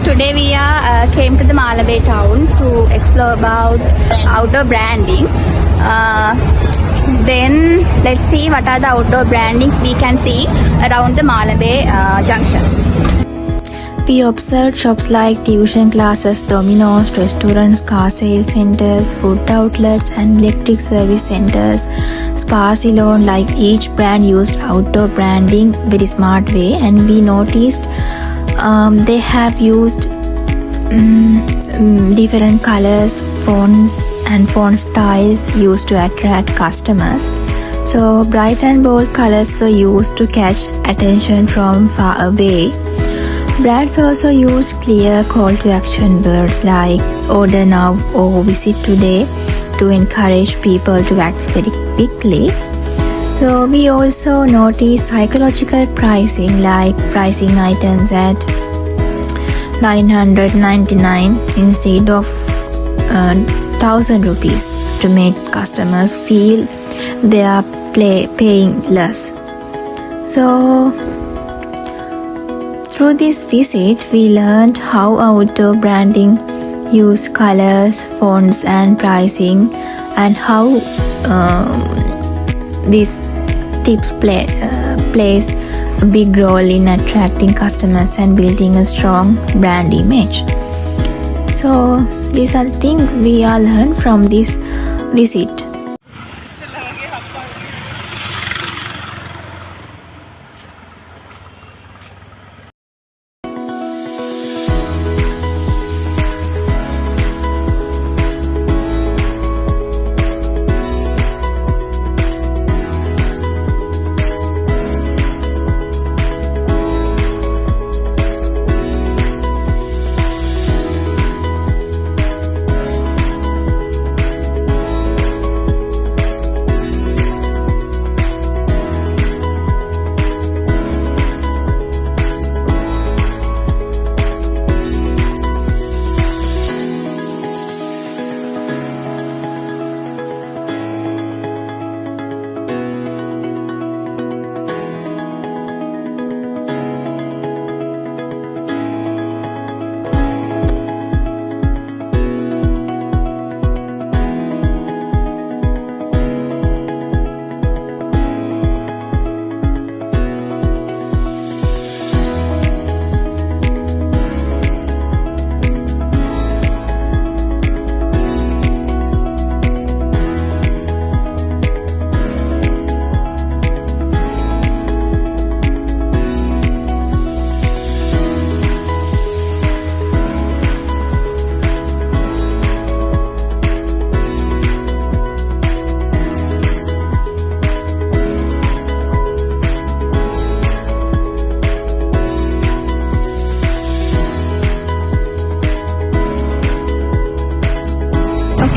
today we are came to the Malabar town to explore about outdoor branding. Then let's see what are the outdoor brandings we can see around the Malabar junction. We observed shops like tuition classes, Domino's, restaurants, car sales centers, food outlets and electric service centers. Spa salon, like each brand used outdoor branding very smart way, and we noticed they have used different colors, fonts and font styles used to attract customers. So bright and bold colors were used to catch attention from far away. Brands also used clear call to action words like order now or visit today to encourage people to act very quickly. So we also noticed psychological pricing, like pricing items at 999 instead of 1000 rupees to make customers feel they are paying less. So through this visit, we learned how outdoor branding use colors, fonts and pricing, and how these tips plays a big role in attracting customers and building a strong brand image. So these are the things we all learned from this visit.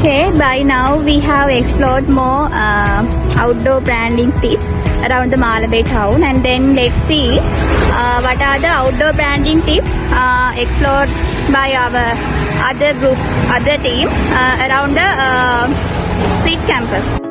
Okay, by now we have explored more outdoor branding tips around the Malabar town, and then let's see what are the outdoor branding tips explored by our other team around the street campus.